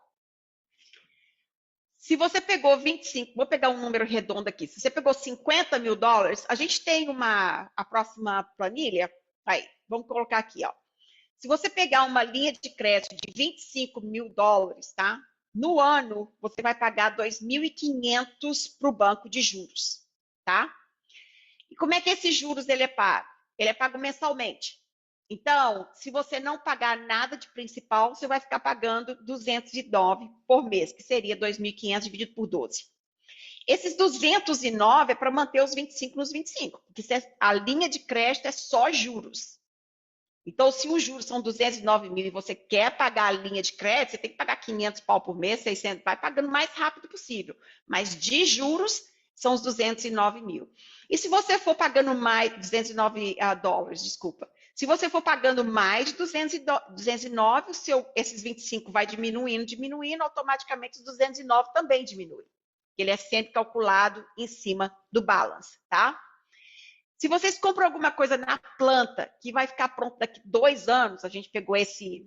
Se você pegou 25, vou pegar um número redondo aqui, se você pegou 50 mil dólares, a gente tem a próxima planilha, aí, vamos colocar aqui, ó. Se você pegar uma linha de crédito de 25 mil dólares, tá? No ano, você vai pagar 2.500 para o banco de juros, tá? E como é que esse juros ele é pago? Ele é pago mensalmente. Então, se você não pagar nada de principal, você vai ficar pagando 209 por mês, que seria 2.500 dividido por 12. Esses 209 é para manter os 25 nos 25, porque a linha de crédito é só juros. Então, se os juros são 209 mil e você quer pagar a linha de crédito, você tem que pagar 500 pau por mês, 600, vai pagando o mais rápido possível. Mas de juros, são os 209 mil. E se você for pagando mais, 209 dólares, desculpa. Se você for pagando mais de 209, esses 25 vai diminuindo, automaticamente os 209 também diminuem. Ele é sempre calculado em cima do balance, tá? Se vocês compram alguma coisa na planta que vai ficar pronto daqui 2 anos, a gente pegou esse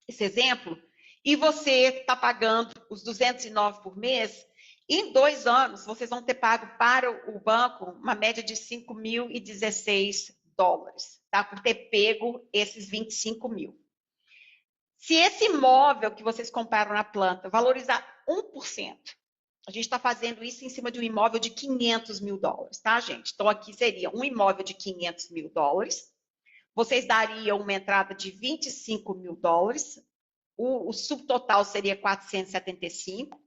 exemplo, e você está pagando os 209 por mês, em 2 anos vocês vão ter pago para o banco uma média de 5.016 dólares, tá? Por ter pego esses 25 mil. Se esse imóvel que vocês compraram na planta valorizar 1%, a gente está fazendo isso em cima de um imóvel de 500 mil dólares, tá, gente? Então, aqui seria um imóvel de 500 mil dólares. Vocês dariam uma entrada de 25 mil dólares. O subtotal seria 475.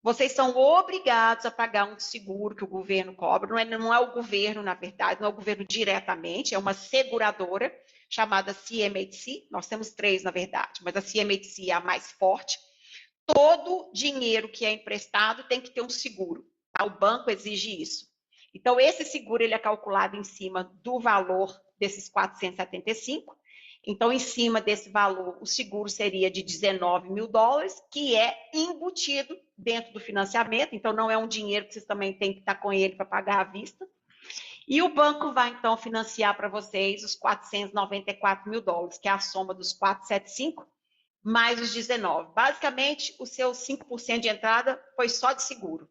Vocês são obrigados a pagar um seguro que o governo cobra. Não é o governo, na verdade, não é o governo diretamente, é uma seguradora chamada CMHC. Nós temos 3, na verdade, mas a CMHC é a mais forte. Todo dinheiro que é emprestado tem que ter um seguro, tá? O banco exige isso. Então, esse seguro ele é calculado em cima do valor desses 475. Então, em cima desse valor, o seguro seria de 19 mil dólares, que é embutido dentro do financiamento. Então, não é um dinheiro que vocês também têm que estar com ele para pagar à vista. E o banco vai, então, financiar para vocês os 494 mil dólares, que é a soma dos 475 mais os 19. Basicamente, o seu 5% de entrada foi só de seguro.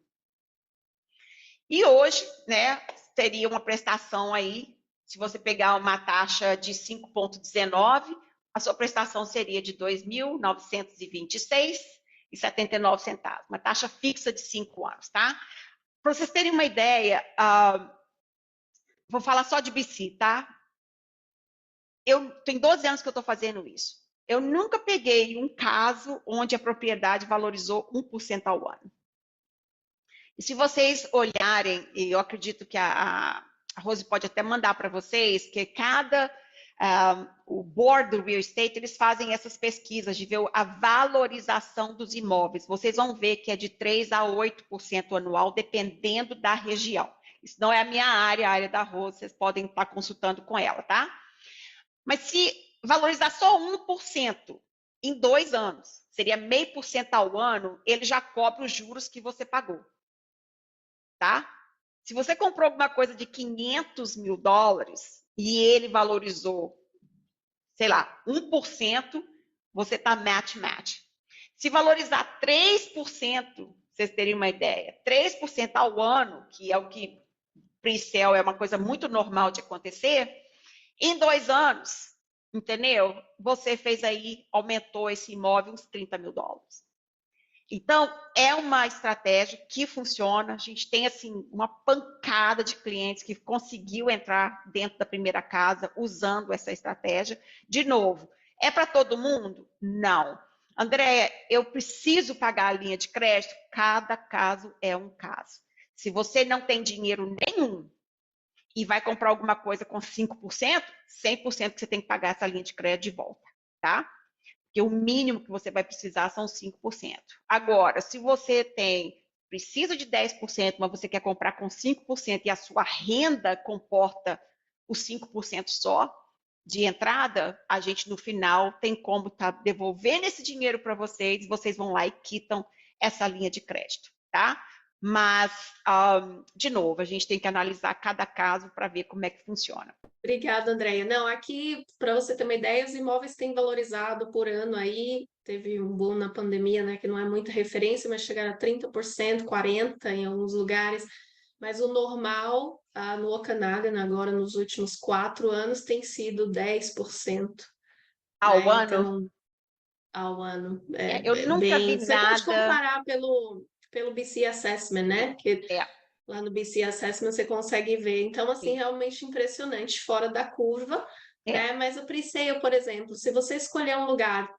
E hoje, né, teria uma prestação aí, se você pegar uma taxa de 5,19, a sua prestação seria de 2.926,79 centavos, uma taxa fixa de 5 anos, tá? Para vocês terem uma ideia, vou falar só de BC, tá? Tem 12 anos que eu estou fazendo isso. Eu nunca peguei um caso onde a propriedade valorizou 1% ao ano. E se vocês olharem, e eu acredito que a Rose pode até mandar para vocês, que o board do real estate, eles fazem essas pesquisas de ver a valorização dos imóveis. Vocês vão ver que é de 3% a 8% anual, dependendo da região. Isso não é a minha área, a área da Rose, vocês podem estar consultando com ela, tá? Mas se valorizar só 1% em 2 anos, seria 0,5% ao ano, ele já cobra os juros que você pagou. Tá? Se você comprou alguma coisa de 500 mil dólares e ele valorizou, sei lá, 1%, você está match. Se valorizar 3%, vocês terem uma ideia, 3% ao ano, que é o que pre-sale é uma coisa muito normal de acontecer, em 2 anos, entendeu? Você fez aí, aumentou esse imóvel uns 30 mil dólares. Então, é uma estratégia que funciona. A gente tem, assim, uma pancada de clientes que conseguiu entrar dentro da primeira casa usando essa estratégia. De novo, é para todo mundo? Não. Andréia, eu preciso pagar a linha de crédito? Cada caso é um caso. Se você não tem dinheiro nenhum e vai comprar alguma coisa com 5%, 100% que você tem que pagar essa linha de crédito de volta, tá? Porque o mínimo que você vai precisar são 5%. Agora, se você precisa de 10%, mas você quer comprar com 5% e a sua renda comporta os 5% só de entrada, a gente no final tem como estar devolvendo esse dinheiro para vocês, vocês vão lá e quitam essa linha de crédito, tá? Mas, de novo, a gente tem que analisar cada caso para ver como é que funciona. Obrigada, Andréia. Não, aqui, para você ter uma ideia, os imóveis têm valorizado por ano aí teve um boom na pandemia, né, que não é muita referência, mas chegaram a 30%, 40% em alguns lugares. Mas o normal, no Okanagan, agora nos últimos 4 anos, tem sido 10%, Ao né? ano, Então, ao ano. eu É nunca bem. vi Você pode nada. comparar pelo BC Assessment, né? Que É, lá no BC Assessment você consegue ver. Então, assim, sim, realmente impressionante, fora da curva, é, né? Mas o pre-sale, por exemplo, se você escolher um lugar,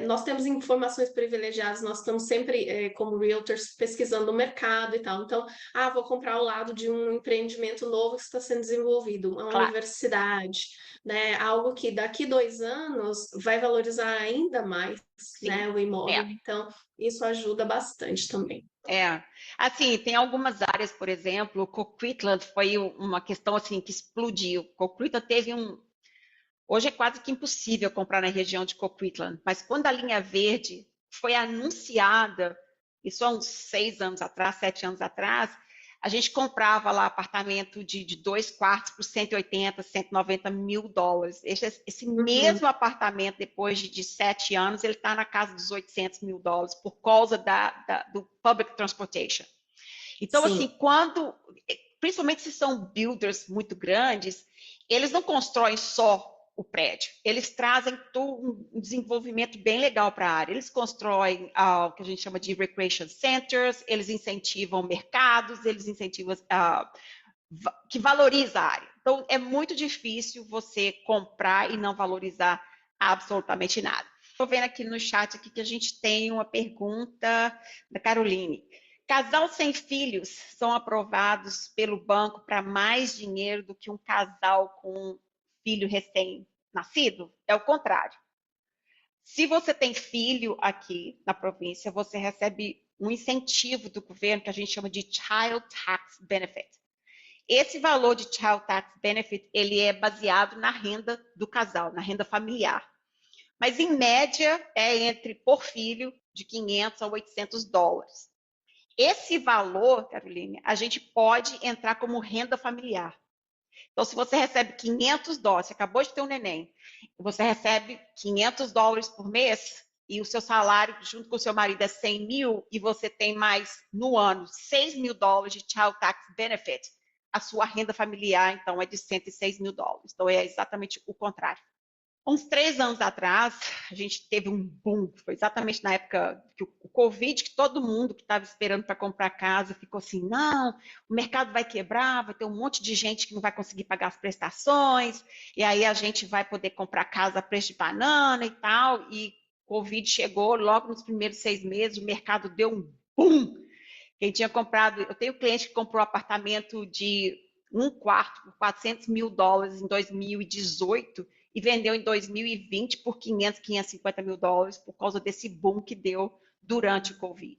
nós temos informações privilegiadas, nós estamos sempre, como realtors, pesquisando o mercado e tal. Então, vou comprar ao lado de um empreendimento novo que está sendo desenvolvido, uma claro. universidade, né? Algo que daqui 2 anos vai valorizar ainda mais, Sim, né? O é, imóvel. Então, isso ajuda bastante também. é. Assim, tem algumas áreas, por exemplo, o Coquitlam foi uma questão assim que explodiu. Coquitlam teve um. Hoje é quase que impossível comprar na região de Coquitlam, mas quando a linha verde foi anunciada, isso há uns 6 anos atrás, 7 anos atrás, a gente comprava lá apartamento de 2 quartos por 180, 190 mil dólares. Esse Uhum, mesmo apartamento, depois de 7 anos, ele está na casa dos 800 mil dólares por causa do public transportation. Então, assim, sim. principalmente se são builders muito grandes, eles não constroem só o prédio, eles trazem um desenvolvimento bem legal para a área. Eles constroem o que a gente chama de recreation centers, eles incentivam mercados, eles incentivam que valoriza a área. Então, é muito difícil você comprar e não valorizar absolutamente nada. Estou vendo aqui no chat aqui que a gente tem uma pergunta da Caroline. Casal sem filhos são aprovados pelo banco para mais dinheiro do que um casal com filho recém-nascido? É o contrário. Se você tem filho aqui na província, você recebe um incentivo do governo que a gente chama de Child Tax Benefit. Esse valor de Child Tax Benefit, ele é baseado na renda do casal, na renda familiar. Mas, em média, é entre, por filho, de 500 a 800 dólares. Esse valor, Caroline, a gente pode entrar como renda familiar. Então, se você recebe 500 dólares, você acabou de ter um neném, você recebe 500 dólares por mês, e o seu salário, junto com o seu marido, é 100 mil, e você tem mais, no ano, 6 mil dólares de Child Tax Benefit, a sua renda familiar, então, é de 106 mil dólares. Então, é exatamente o contrário. Uns 3 anos atrás, a gente teve um boom, foi exatamente na época que o Covid, que todo mundo que estava esperando para comprar casa ficou assim, não, o mercado vai quebrar, vai ter um monte de gente que não vai conseguir pagar as prestações, e aí a gente vai poder comprar casa a preço de banana e tal, e o Covid chegou logo nos primeiros 6 meses, o mercado deu um boom. Quem tinha comprado, eu tenho cliente que comprou um apartamento de 1 quarto por 400 mil dólares em 2018 e vendeu em 2020 por 500, 550 mil dólares por causa desse boom que deu durante o Covid.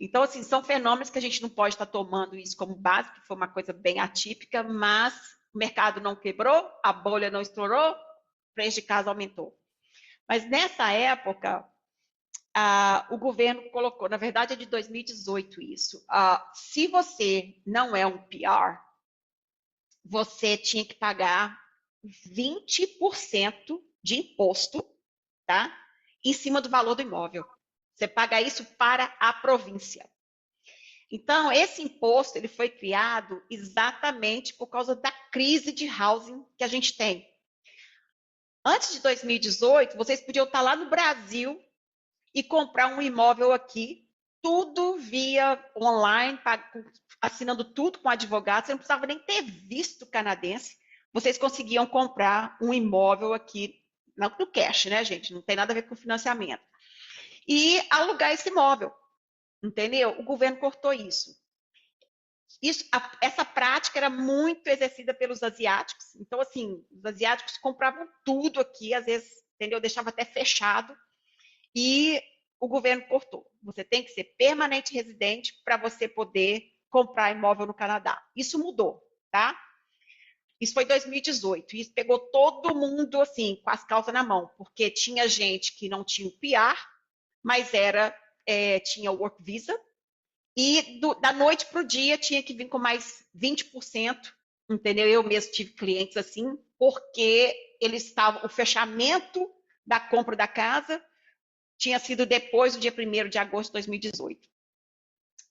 Então, assim, são fenômenos que a gente não pode estar tomando isso como base, que foi uma coisa bem atípica, mas o mercado não quebrou, a bolha não estourou, o preço de casa aumentou. Mas nessa época, o governo colocou, na verdade é de 2018 isso, se você não é um PR, você tinha que pagar 20% de imposto, tá? Em cima do valor do imóvel. Você paga isso para a província. Então, esse imposto ele foi criado exatamente por causa da crise de housing que a gente tem. Antes de 2018, vocês podiam estar lá no Brasil e comprar um imóvel aqui, tudo via online, assinando tudo com advogado, você não precisava nem ter visto canadense, vocês conseguiam comprar um imóvel aqui, no cash, né, gente? Não tem nada a ver com financiamento. E alugar esse imóvel, entendeu? O governo cortou isso. Essa prática era muito exercida pelos asiáticos. Então, assim, os asiáticos compravam tudo aqui, às vezes, entendeu? Deixava até fechado. E o governo cortou. Você tem que ser permanente residente para você poder comprar imóvel no Canadá. Isso mudou, tá? Isso foi em 2018. E isso pegou todo mundo assim, com as calças na mão, porque tinha gente que não tinha o PR, mas tinha o Work Visa, e da noite para o dia tinha que vir com mais 20%, entendeu? Eu mesmo tive clientes assim, porque eles estavam, o fechamento da compra da casa tinha sido depois do dia 1º de agosto de 2018.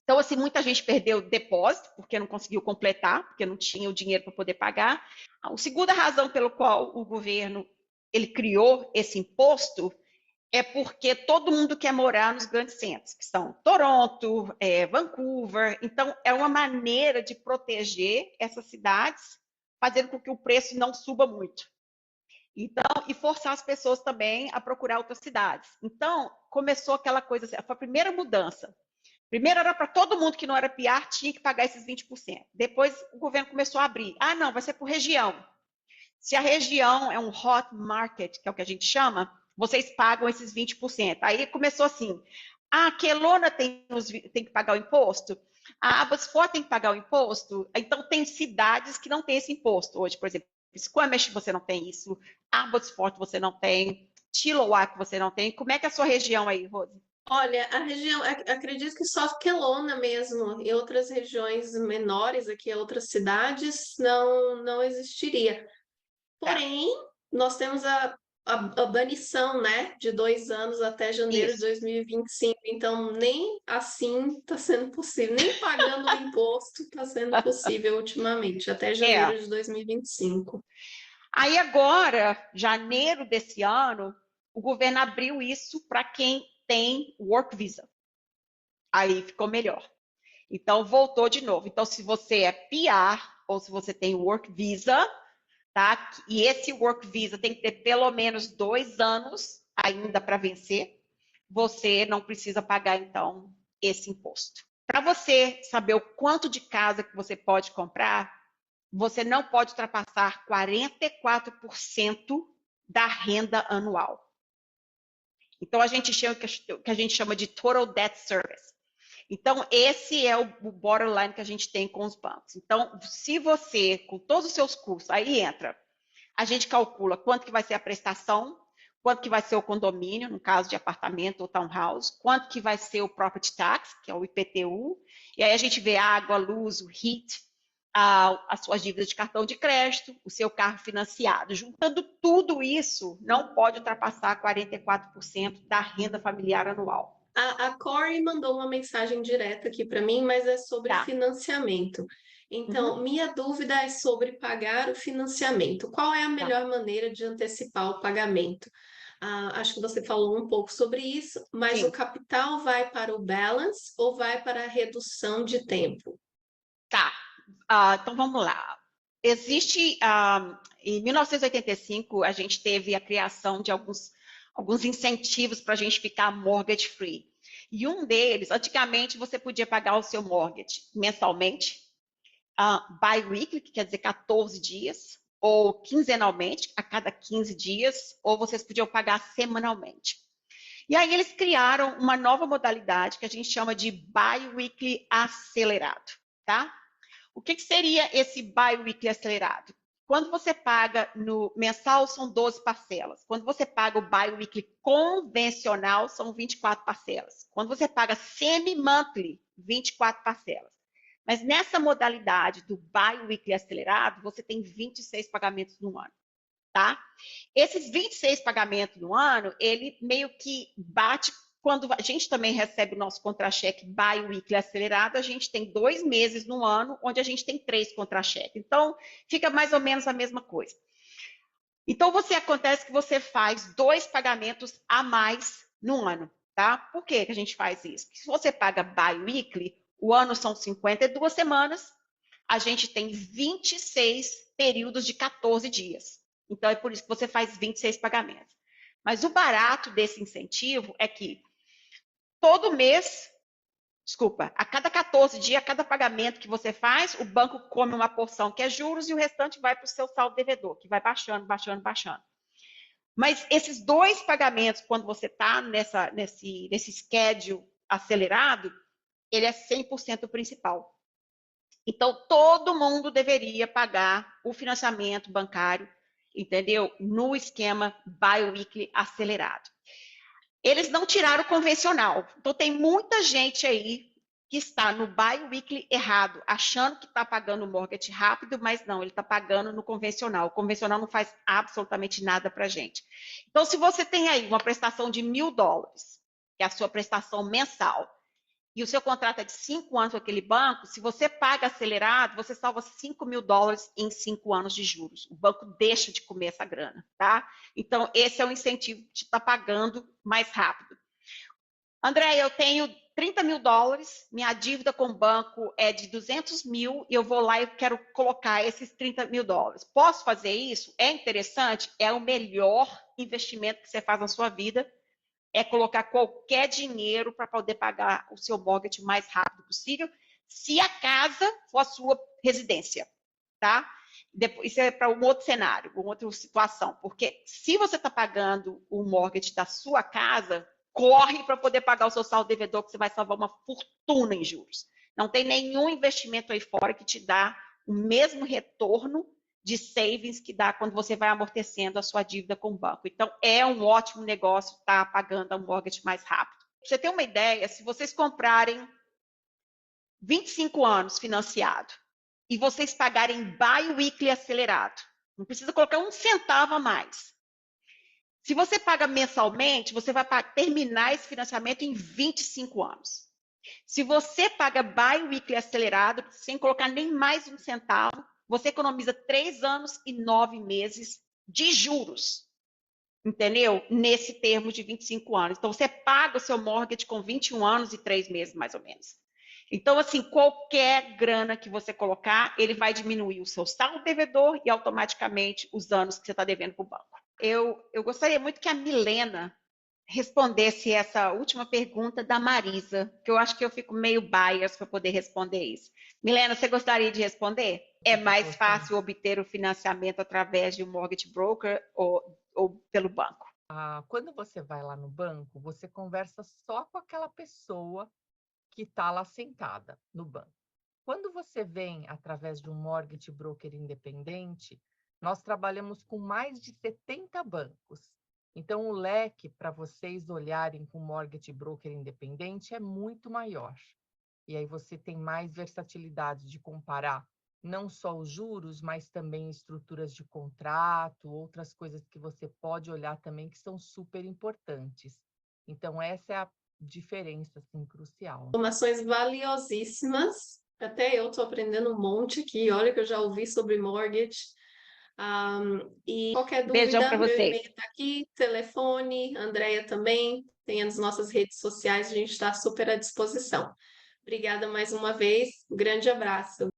Então, assim, muita gente perdeu o depósito, porque não conseguiu completar, porque não tinha o dinheiro para poder pagar. A segunda razão pelo qual o governo ele criou esse imposto é porque todo mundo quer morar nos grandes centros, que são Toronto, Vancouver. Então, é uma maneira de proteger essas cidades, fazendo com que o preço não suba muito. Então, e forçar as pessoas também a procurar outras cidades. Então, começou aquela coisa, foi a primeira mudança. Primeiro era para todo mundo que não era PR, tinha que pagar esses 20%. Depois o governo começou a abrir. Ah, não, vai ser por região. Se a região é um hot market, que é o que a gente chama, vocês pagam esses 20%. Aí começou assim, a Kelowna tem que pagar o imposto, a Abbotsford tem que pagar o imposto, então tem cidades que não têm esse imposto hoje, por exemplo, Squamish você não tem isso, Abbotsford você não tem, Chilliwack você não tem. Como é que é a sua região aí, Rose? Olha, a região, acredito que só Quelona mesmo, e outras regiões menores aqui, outras cidades, não existiria. Tá, Porém, nós temos a banição, né, de 2 anos até janeiro de isso. 2025. Então, nem assim está sendo possível, nem pagando o imposto está sendo possível ultimamente, até É. janeiro de 2025. Aí agora, janeiro desse ano, o governo abriu isso para quem tem work visa. Aí ficou melhor. Então voltou de novo. Então se você é PR ou se você tem work visa, tá? E esse work visa tem que ter pelo menos 2 anos ainda para vencer. Você não precisa pagar então esse imposto. Para você saber o quanto de casa que você pode comprar, você não pode ultrapassar 44% da renda anual. Então, a gente chama que a gente chama de Total Debt Service. Então, esse é o borderline que a gente tem com os bancos. Então, se você, com todos os seus custos, aí entra, a gente calcula quanto que vai ser a prestação, quanto que vai ser o condomínio, no caso de apartamento ou townhouse, quanto que vai ser o property tax, que é o IPTU, e aí a gente vê água, luz, o heat, as suas dívidas de cartão de crédito, o seu carro financiado. Juntando tudo isso, não pode ultrapassar 44% da renda familiar anual. A Corey mandou uma mensagem direta aqui para mim, mas é sobre Tá. financiamento. Uhum. Então, minha dúvida é sobre pagar o financiamento. Qual é a Tá. melhor maneira de antecipar o pagamento? Acho que você falou um pouco sobre isso, mas o Sim. capital vai para o balance ou vai para a redução de tempo? Tá. Então vamos lá. Existe, em 1985, a gente teve a criação de alguns incentivos para a gente ficar mortgage free. E um deles, antigamente você podia pagar o seu mortgage mensalmente, bi-weekly, que quer dizer 14 dias, ou quinzenalmente, a cada 15 dias, ou vocês podiam pagar semanalmente. E aí eles criaram uma nova modalidade que a gente chama de bi-weekly acelerado, tá? O que seria esse bi-weekly acelerado? Quando você paga no mensal, são 12 parcelas. Quando você paga o bi-weekly convencional, são 24 parcelas. Quando você paga semi-monthly, 24 parcelas. Mas nessa modalidade do bi-weekly acelerado, você tem 26 pagamentos no ano, tá? Esses 26 pagamentos no ano, ele meio que bate quando a gente também recebe o nosso contra-cheque bi-weekly acelerado, a gente tem 2 meses no ano, onde a gente tem 3 contra-cheques. Então, fica mais ou menos a mesma coisa. Então, acontece que você faz 2 pagamentos a mais no ano, tá? Por que a gente faz isso? Porque se você paga bi-weekly, o ano são 52 semanas, a gente tem 26 períodos de 14 dias. Então, é por isso que você faz 26 pagamentos. Mas o barato desse incentivo é que todo mês, desculpa, a cada 14 dias, a cada pagamento que você faz, o banco come uma porção que é juros e o restante vai para o seu saldo devedor, que vai baixando, baixando, baixando. Mas esses 2 pagamentos, quando você está nesse schedule acelerado, ele é 100% principal. Então, todo mundo deveria pagar o financiamento bancário, entendeu? No esquema bi-weekly acelerado. Eles não tiraram o convencional. Então, tem muita gente aí que está no bi-weekly errado, achando que está pagando o mortgage rápido, mas não, ele está pagando no convencional. O convencional não faz absolutamente nada para a gente. Então, se você tem aí uma prestação de $1.000, que é a sua prestação mensal, e o seu contrato é de 5 anos com aquele banco, se você paga acelerado, você salva $5.000 em 5 anos de juros. O banco deixa de comer essa grana, tá? Então, esse é o incentivo de estar pagando mais rápido. André, eu tenho $30.000, minha dívida com o banco é de 200 mil e eu vou lá e quero colocar esses $30.000. Posso fazer isso? É interessante? É o melhor investimento que você faz na sua vida, é colocar qualquer dinheiro para poder pagar o seu mortgage o mais rápido possível, se a casa for a sua residência, tá? Isso é para um outro cenário, uma outra situação, porque se você está pagando o mortgage da sua casa, corre para poder pagar o seu saldo devedor, que você vai salvar uma fortuna em juros. Não tem nenhum investimento aí fora que te dá o mesmo retorno de savings que dá quando você vai amortecendo a sua dívida com o banco. Então, é um ótimo negócio estar pagando a mortgage mais rápido. Pra você ter uma ideia, se vocês comprarem 25 anos financiado e vocês pagarem bi-weekly acelerado, não precisa colocar um centavo a mais. Se você paga mensalmente, você vai terminar esse financiamento em 25 anos. Se você paga bi-weekly acelerado, sem colocar nem mais um centavo, você economiza 3 anos e 9 meses de juros, entendeu? Nesse termo de 25 anos. Então, você paga o seu mortgage com 21 anos e 3 meses, mais ou menos. Então, assim, qualquer grana que você colocar, ele vai diminuir o seu saldo devedor e automaticamente os anos que você está devendo para o banco. Eu gostaria muito que a Milena respondesse essa última pergunta da Marisa, que eu acho que eu fico meio bias para poder responder isso. Milena, você gostaria de responder? É mais fácil obter o financiamento através de um mortgage broker ou pelo banco? Quando você vai lá no banco, você conversa só com aquela pessoa que está lá sentada no banco. Quando você vem através de um mortgage broker independente, nós trabalhamos com mais de 70 bancos. Então, o leque para vocês olharem com mortgage broker independente é muito maior. E aí você tem mais versatilidade de comparar não só os juros, mas também estruturas de contrato, outras coisas que você pode olhar também que são super importantes. Então, essa é a diferença assim, crucial. Informações valiosíssimas. Até eu estou aprendendo um monte aqui. Olha que eu já ouvi sobre mortgage. E qualquer Beijão dúvida, para meu vocês. e-mail está aqui, telefone, Andréia também, tem as nossas redes sociais, a gente está super à disposição. Obrigada mais uma vez, um grande abraço.